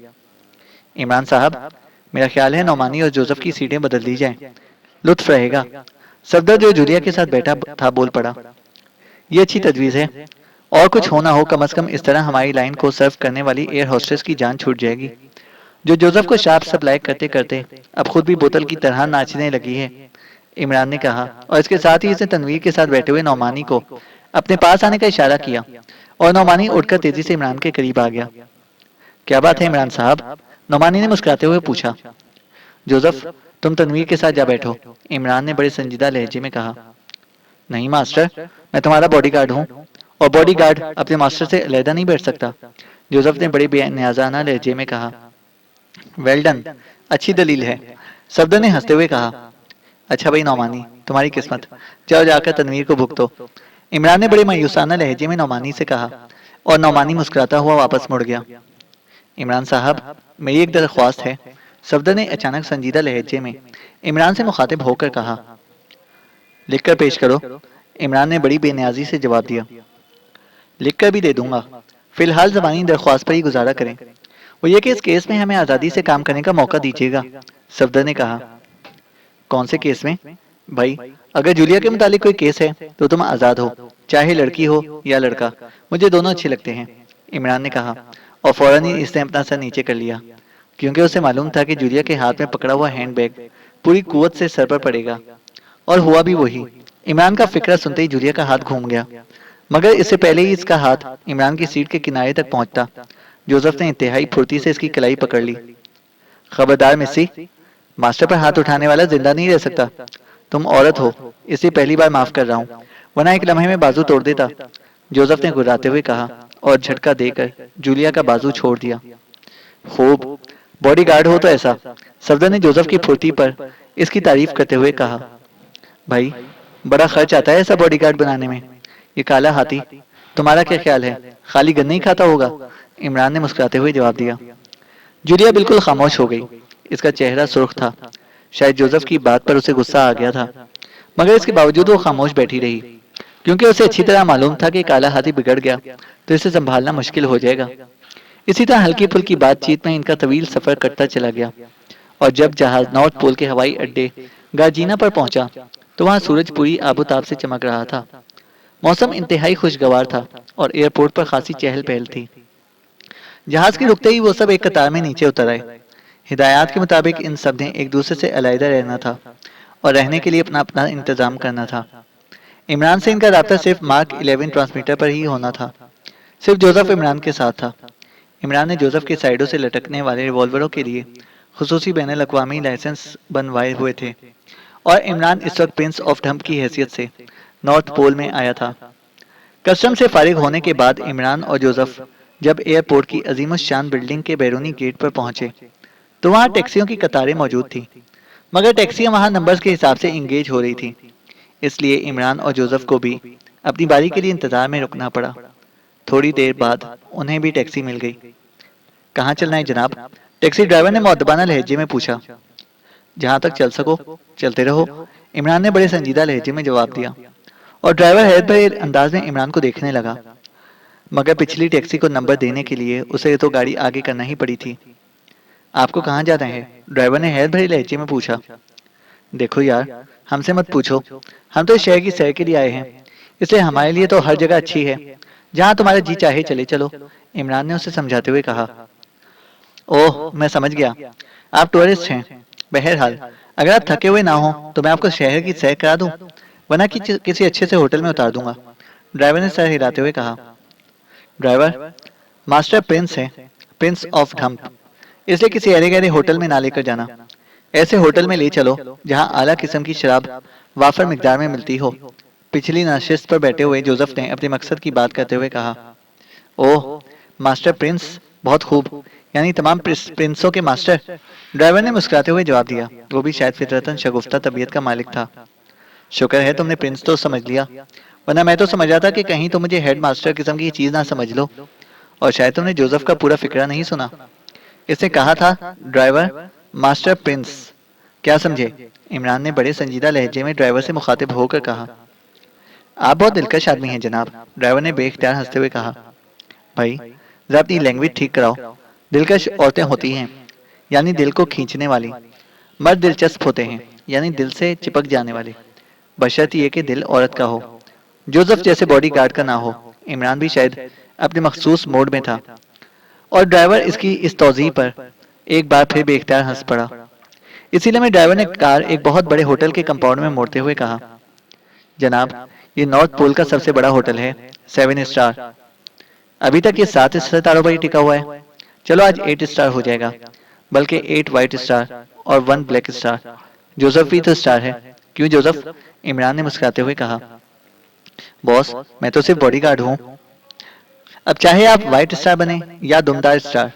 इमरान साहब, मेरा ख्याल है नौमानी और जोसेफ की सीटें बदल दी जाएं, लुत्फ रहेगा। सफदर जो जूलिया के साथ बैठा था बोल पड़ा, ये अच्छी तजवीज है, और कुछ हो ना हो कम से कम इस तरह हमारी लाइन को सर्व करने वाली एयर होस्टेस की जान छूट जाएगी, जो जोसेफ को शराब सप्लाई करते करते अब खुद भी बोतल की तरह नाचने लगी है। इमरान ने कहा, और इसके साथ ही इसने तनवीर के साथ बैठे हुए नौमानी को अपने पास आने का इशारा किया, और नौमानी उठकर तेजी से इमरान के करीब आ गया। क्या बात है इमरान साहब, नौमानी ने मुस्कुराते हुए पूछा। जोसेफ, तुम तनवीर के साथ जा बैठो, इमरान ने बड़े संजीदा लहजे में कहा। नहीं मास्टर, मैं तुम्हारा बॉडीगार्ड हूँ, और बॉडीगार्ड अपने मास्टर से अलहदा नहीं बैठ सकता, जोसेफ ने बड़े बेनियाजाना लहजे में कहा। वेल डन, अच्छी दलील है, सफदर ने हंसते हुए कहा। अच्छा भाई नौमानी, तुम्हारी किस्मत, जाओ जाकर तनवीर को भुगतो, इमरान ने बड़े मायूसाना लहजे में नौमानी से कहा, और नौमानी मुस्कुराता हुआ वापस मुड़ गया। इमरान साहब, मेरी एक दरख्वास्त है, सफदर ने अचानक संजीदा लहजे में इमरान से मुखातिब होकर कहा। लिख कर पेश करो, इमरान ने बड़ी बेनियाजी से जवाब दिया। लिख कर भी दे दूंगा, फिलहाल जबानी दरख्वास्त पर ही गुजारा करें, वो ये कि इस केस में हमें आज़ादी से काम करने का मौका दीजिएगा, सफदर ने कहा। कौन से केस में भाई, अगर जूलिया के मुतालिक कोई केस है तो तुम आज़ाद हो, चाहे लड़की हो या लड़का, मुझे दोनों अच्छे लगते हैं, इमरान ने कहा, और फौरन ही इसने अपना सर नीचे कर लिया, क्योंकि उसे मालूम था कि जूलिया के हाथ में पकड़ा हुआ हैंडबैग पूरी कुव्वत से सर पर पड़ेगा, और हुआ भी वही। इमरान का फिक्रा सुनते ही जूलिया का हाथ घूम गया, मगर इससे पहले ही इसका हाथ इमरान की सीट के किनारे तक पहुंचता, जोसेफ ने इंतहाई फुर्ती से इसकी कलाई पकड़ ली। खबरदार मिस्सी, मास्टर पर हाथ उठाने वाला जिंदा नहीं रह सकता, तुम औरत हो, इसलिए पहली बार माफ कर रहा हूँ, वरना एक लम्हे में बाजू तोड़ देता, जोसेफ ने गुर्राते हुए कहा, और झटका देकर जूलिया का बाजू छोड़ दिया। खूब, बॉडीगार्ड हो तो ऐसा, सफदर ने जोसेफ की फुर्ती पर इसकी तारीफ करते हुए कहा। भाई, बड़ा खर्च आता है ऐसा बॉडीगार्ड बनाने में, ये काला हाथी, तुम्हारा क्या ख्याल है, खाली गन्ने ही खाता होगा, इमरान ने मुस्कुराते हुए जवाब दिया। जूलिया बिल्कुल खामोश हो गई, इसका चेहरा सुर्ख था, शायद जोसेफ की बात पर उसे गुस्सा आ गया था, मगर इसके बावजूद वो खामोश बैठी रही, क्योंकि उसे अच्छी तरह मालूम था कि काला हाथी बिगड़ गया तो इसे संभालना मुश्किल हो जाएगा। इसी तरह हल्की फुल्की बातचीत में इनका तवील सफर कटता चला गया, और जब जहाज नॉर्थ पोल के हवाई अड्डे गाजीना पर पहुंचा तो वहां सूरज पूरी आबोताब से चमक रहा था। मौसम इंतहाई खुशगवार था और एयरपोर्ट पर खासी चहल पहल थी। जहाज के रुकते ही वो सब एक कतार में नीचे उतर आए। हिदायत के मुताबिक इन सब ने एक दूसरे से अलहदा रहना था और रहने के लिए अपना अपना इंतजाम करना था। इमरान से इनका राब्ता सिर्फ मार्क 11 ट्रांसमीटर पर ही होना था। सिर्फ जोसेफ इमरान के साथ था। इमरान ने जोसेफ के साइडों से लटकने वाले रिवॉल्वरों के लिए खुसूसी बैनुल अक़वामी लाइसेंस बनवाए हुए थे, और इमरान इस वक्त प्रिंस ऑफ ढम्प की हैसियत से नॉर्थ पोल में आया था। कस्टम से फारिग होने के बाद इमरान और जोसेफ जब एयरपोर्ट की अजीमुशान बिल्डिंग के बैरूनी गेट पर पहुंचे तो वहां टैक्सियों की कतारें मौजूद थी, मगर टैक्सियां वहां नंबर्स के हिसाब से इंगेज हो रही थी, इसलिए इमरान और जोसेफ को भी अपनी बारी के लिए इंतजार में रुकना पड़ा। थोड़ी देर बाद उन्हें भी टैक्सी मिल गई। कहाँ चलना है जनाब? टैक्सी ड्राइवर ने मुअद्दबाना लहजे में पूछा। जहाँ तक चल सको, चलते रहो, इमरान ने बड़े संजीदा लहजे में जवाब दिया। और ड्राइवर हैरत भरे अंदाज में इमरान को देखने लगा। मगर पिछली टैक्सी को नंबर देने के लिए उसे तो गाड़ी आगे करना ही पड़ी थी। आपको कहाँ जाना है? ड्राइवर ने हैरत भरे लहजे में पूछा। देखो यार, हमसे मत पूछो, हम तो इस शहर की सैर के लिए आए हैं, इसलिए हमारे लिए तो हर जगह अच्छी है, जहाँ तुम्हारा जी चाहे चले चलो, इमरान ने उसे समझाते हुए कहा। ओह, मैं समझ गया, आप टूरिस्ट हैं। बहरहाल, अगर आप थके हुए ना हो तो मैं आपको शहर की सैर करा दूं, वरना किसी अच्छे से होटल में उतार दूंगा, ड्राइवर ने सर हिलाते हुए कहा। ड्राइवर, मास्टर प्रिंस है, प्रिंस ऑफ ढम्प, इसलिए किसी अरे गहरे होटल में ना लेकर जाना। ऐसे होटल में ले चलो जहां आला किस्म की शराब वाफर मिकदार में मिलती हो। पिछली नशिस्त पर बैठे हुए जोसेफ ने अपने मकसद की बात करते हुए कहा। ओह, मास्टर प्रिंस, बहुत खूब, यानी तमाम प्रिंसों के मास्टर, ड्राइवर ने मुस्कुराते हुए जवाब दिया। वो भी शायद फितरतन शगुफ्ता तबीयत का मालिक था। शुक्र है तुमने प्रिंस तो समझ लिया, वरना मैं तो समझ रहा था कि कहीं तुम मुझे हेड मास्टर किस्म की चीज ना समझ लो। और शायद तुमने जोसेफ का पूरा फिक्रा नहीं सुना। इसने कहा था ड्राइवर, मास्टर प्रिंस, क्या समझे? इमरान ने बड़े संजीदा लहजे में ड्राइवर से मुखातिब होकर कहा। आप बहुत दिलकश आदमी हैं जनाब, ड्राइवर ने बेख्तियार हंसते हुए कहा। भाई, जरा अपनी लैंग्वेज ठीक कराओ। दिलकश औरतें होती हैं, यानी दिल को खींचने वाली। मर्द दिलचस्प होते हैं, यानी दिल से चिपक जाने वाले, बशर्ते ये कि दिल औरत का हो। जोसेफ जैसे बॉडीगार्ड का ना हो। इमरान भी शायद अपने मखसूस मोड में था, और ड्राइवर इसकी इस तौजीह पर एक बार फिर बेख्तियार हंस पड़ा। इसीलिए मैं ड्राइवर ने कार एक बहुत बड़े होटल के कंपाउंड में मोड़ते हुए कहा। जनाब, ये नॉर्थ पोल का सबसे बड़ा होटल है, 7 स्टार। अभी तक ये 7 सितारों पर ही टिका हुआ है। चलो आज 8 स्टार हो जाएगा, बल्कि 8 वाइट स्टार और 1 ब्लैक स्टार। जोसेफ भी तो स्टार है, क्यों जोसेफ? इमरान ने मुस्कुराते हुए कहा। बॉस, मैं तो सिर्फ बॉडीगार्ड हूँ, अब चाहे आप व्हाइट स्टार बने या दुमदार स्टार।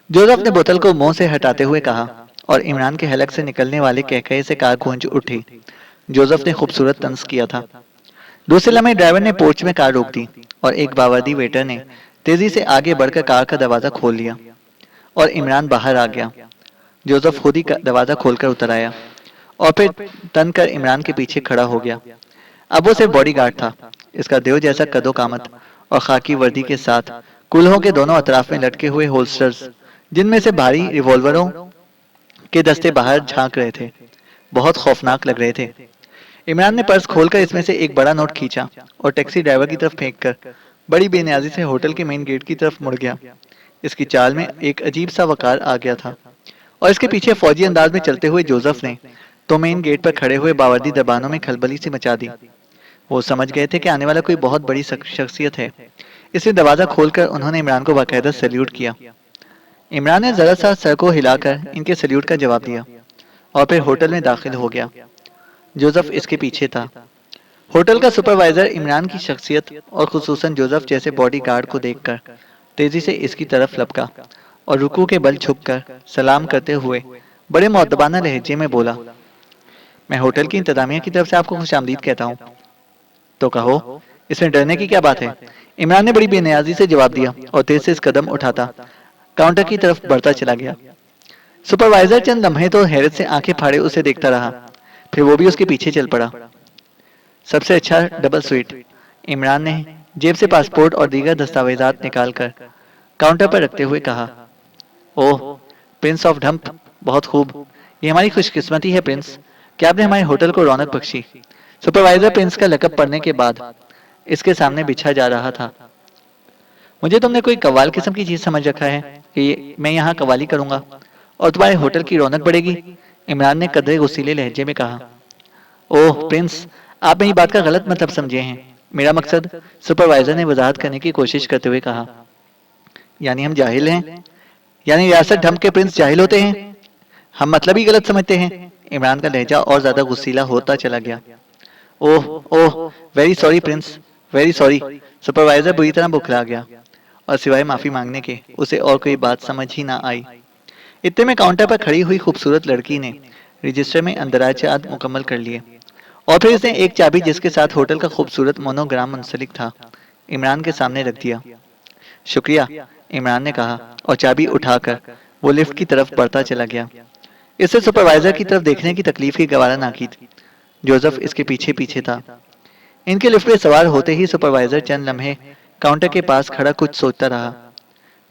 जोसेफ ने बोतल को मुंह से हटाते हुए कहा, और इमरान के हलक से निकलने वाले कहकहे से कार गूंज उठी। जोसेफ ने खूबसूरत तंज किया था। दूसरे लम्हे ड्राइवर ने पोर्च में कार रोक दी, और एक बावर्दी वेटर ने तेजी से आगे बढ़कर कार का दरवाजा खोल लिया, और इमरान बाहर आ गया। जोसेफ खुद ही दरवाजा खोलकर उतर आया, और फिर तन कर इमरान के पीछे खड़ा हो गया। अब वो सिर्फ बॉडीगार्ड था। इसका देव जैसा कदो कामत और खाकी वर्दी के साथ कुल्हों के दोनों अतराफ में लटके हुए होल्स्टर्स, जिनमें से भारी रिवॉल्वरों के दस्ते बाहर झांक रहे थे, बहुत खौफनाक लग रहे थे। इमरान ने पर्स खोलकर इसमें से एक बड़ा नोट खींचा और टैक्सी ड्राइवर की तरफ फेंककर बड़ी बेनियाजी से होटल के मेन गेट की तरफ मुड़ गया। इसकी चाल में एक अजीब सा वकार आ गया था, और इसके पीछे फौजी अंदाज में चलते हुए जोसेफ ने तो मेन गेट पर खड़े हुए बावर्दी दरबानों में खलबली सी मचा दी। वो समझ गए थे कि आने वाला कोई बहुत बड़ी शख्सियत है, इसलिए दरवाजा खोलकर उन्होंने इमरान को बाकायदा सैल्यूट किया। इमरान ने जरा सा सर को हिलाकर इनके सैल्यूट का जवाब दिया, और फिर होटल में दाखिल हो गया। जोसेफ इसके पीछे था। होटल का सुपरवाइजर इमरान की शख्सियत और खुसूसन जोसेफ जैसे बॉडीगार्ड को देखकर तेजी से इसकी तरफ लपका, और रुकू के बल झुककर सलाम करते हुए बड़े मुअद्दबाना लहजे में बोला। मैं होटल की इंतजामिया की तरफ से आपको खुशामदीद कहता हूँ। तो कहो, इसमें डरने की क्या बात है? इमरान ने बड़ी बेनियाजी से जवाब दिया, और तेज से इस कदम उठाता काउंटर की तरफ बढ़ता चला गया। सुपरवाइजर चंद लम्हे तो हैरत से आंखें फाड़े उसे देखता रहा, फिर वो भी उसके पीछे चल पड़ा। सबसे अच्छा डबल स्वीट, इमरान ने जेब से पासपोर्ट और दीगर दस्तावेजात निकालकर काउंटर पर रखते हुए कहा। ओह, प्रिंस ऑफ ढम्प, बहुत खूब, ये हमारी खुशकिस्मती है प्रिंस कि आपने हमारे होटल को रौनक बख्शी। सुपरवाइजर प्रिंस का लकब पढ़ने के बाद इसके सामने बिछा जा रहा था। मुझे तुमने कोई कव्वाल किस्म की चीज समझ रखा है कि मैं यहाँ कव्वाली करूंगा और तुम्हारे होटल की रौनक बढ़ेगी? इमरान ने कदरे गुस्सीले लहजे में कहा। ओह प्रिंस, आप मेरी बात का गलत मतलब समझे हैं। मेरा मकसद, सुपरवाइजर ने वजाहत करने की कोशिश करते हुए कहा। यानी हम जाहिल हैं? यानी रियासत ढम्प के प्रिंस जाहिल होते हैं? हम मतलब ही गलत समझते हैं। इमरान का लहजा और ज्यादा गुस्सीला होता चला गया। Oh oh, very sorry prince, very sorry. Supervisor बुरी तरह बुखला गया, और सिवाय माफी मांगने के उसे और कोई बात समझ ही ना आई। इतने में काउंटर पर खड़ी हुई खूबसूरत लड़की ने रजिस्टर में अंदराजात मुकम्मल कर लिए, और फिर इसने एक चाबी जिसके साथ होटल का खूबसूरत मोनोग्राम मुंसलिक था इमरान के सामने रख दिया। शुक्रिया, इमरान ने कहा और चाबी उठाकर वो लिफ्ट की तरफ बढ़ता चला गया। इससे सुपरवाइजर की तरफ देखने की तकलीफ की गवारा ना की थी। जोसेफ इसके पीछे पीछे था। इनके लिफ्ट पे सवार होते ही सुपरवाइजर चंद लम्हे काउंटर के पास खड़ा कुछ सोचता रहा।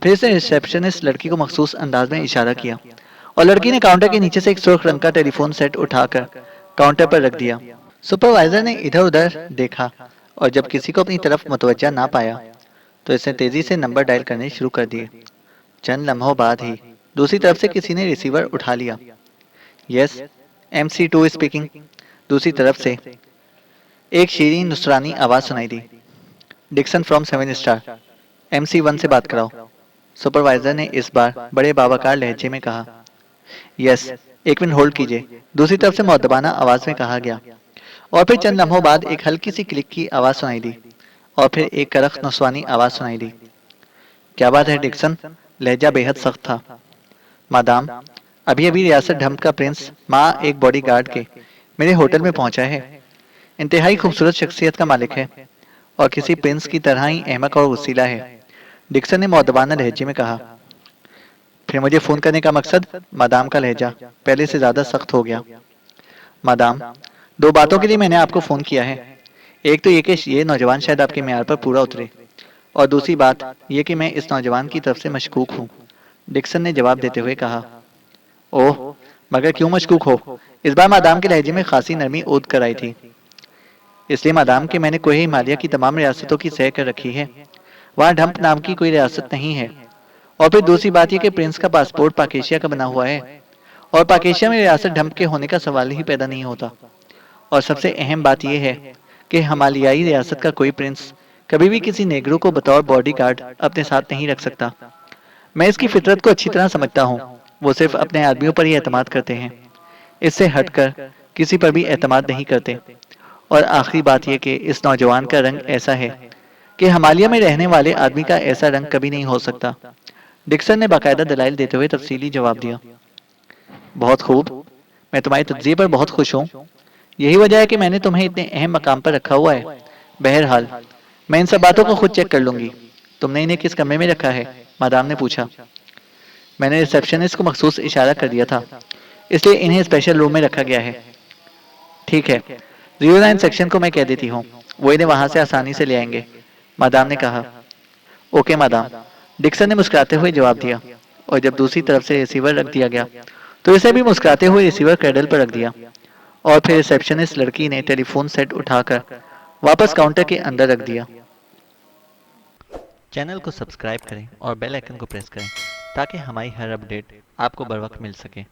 फिर से रिसेप्शनिस्ट लड़की को मखसूस अंदाज में इशारा किया और लड़की ने काउंटर के नीचे से एक सुर्ख रंग का टेलीफोन सेट उठाकर काउंटर पर रख दिया। सुपरवाइजर ने इधर उधर देखा और जब किसी को अपनी तरफ मुतवज्जा ना पाया तो इसने तेजी से नंबर डायल करने शुरू कर दिए। चंद लम्हों बाद ही दूसरी तरफ से किसी ने रिसीवर उठा लिया। Yes, MC2 speaking. दूसरी तरफ से एक शीरीन नुसरानी आवाज सुनाई दी। डिक्सन फ्रॉम 7 स्टार, MC1 से बात कराओ। सुपरवाइजर ने इस बार बड़े बावकार लहजे में कहा। यस, एक मिनट होल्ड कीजिए, दूसरी तरफ से मुअद्दबाना आवाज में कहा गया। और फिर चंद लम्हों बाद एक हल्की सी क्लिक की आवाज सुनाई दी और फिर एक करख्त नुस्वानी आवाज सुनाई दी। क्या बात है डिक्सन? लहजा बेहद सख्त था। मादाम, अभी अभी रियासत ढम्ब का प्रिंस माँ एक बॉडीगार्ड के मेरे होटल में पहुंचा है। इंतहाई खूबसूरत शख्सियत का मालिक है और किसी प्रिंस की तरह ही अहमक और वसीला है, डिक्सन ने मुअद्दबाना लहजे में कहा। फिर मुझे फोन करने का मकसद? मादाम का लहजा पहले से ज्यादा सख्त हो गया। मादाम, दो बातों के लिए मैंने आपको फोन किया है। एक तो ये कि ये नौजवान शायद आपके मेयार पर पूरा उतरे, और दूसरी बात यह कि मैं इस नौजवान की तरफ से मशकूक हूँ, डिक्सन ने जवाब देते हुए कहा। ओह, मगर क्यों मशकूक हो? इस बार मादाम के लहजे में खासी नरमी ऊद कर आई थी। इसलिए मादाम कि मैंने कोहे हिमालय की तमाम रियासतों की सैर कर रखी है, वहाँ ढम्प नाम की कोई रियासत नहीं है। और फिर दूसरी बात यह कि प्रिंस का पासपोर्ट पाकेशिया का बना हुआ है और पाकेशिया में रियासत ढम्प के होने का सवाल ही पैदा नहीं होता। और सबसे अहम बात यह है कि हिमालयाई रियासत का कोई प्रिंस कभी भी किसी नेग्रो को बतौर बॉडीगार्ड अपने साथ नहीं रख सकता। मैं इसकी फितरत को अच्छी तरह समझता हूँ। वो सिर्फ अपने आदमियों पर ही एतमाद करते हैं, इससे हटकर किसी पर भी एतमाद नहीं करते। और आखिरी बात यह कि इस नौजवान का रंग ऐसा है कि हिमालय में रहने वाले आदमी का ऐसा रंग कभी नहीं हो सकता, डिक्सन ने बाकायदा दलाइल देते हुए तफसीली जवाब दिया। बहुत खूब, मैं तुम्हारी तज्जिए पर बहुत खुश हूँ। यही वजह है कि मैंने तुम्हें इतने अहम मकाम पर रखा हुआ है। बहरहाल मैं इन सब बातों को खुद चेक कर लूंगी। तुमने इन्हें किस कमरे में रखा है? मादाम ने पूछा। मैंने रिसेप्शनिस्ट को मखसूस इशारा कर दिया था, इसलिए इन्हें स्पेशल रूम में रखा गया है। ठीक है, 09 सेक्शन को मैं कह देती हूँ, वो इन्हें वहां से आसानी से ले आएंगे, मादाम ने कहा। ओके मादाम, डिक्सन ने मुस्कुराते हुए जवाब दिया। और जब दूसरी तरफ से रिसीवर रख दिया गया तो इसे भी मुस्कुराते हुए रिसीवर क्रैडल पर रख दिया और फिर रिसेप्शनिस्ट लड़की ने टेलीफोन सेट उठाकर वापस काउंटर के अंदर रख दिया। चैनल को सब्सक्राइब करें और बेल आइकन को प्रेस करें ताकि हमारी हर अपडेट आपको बर वक्त मिल सके।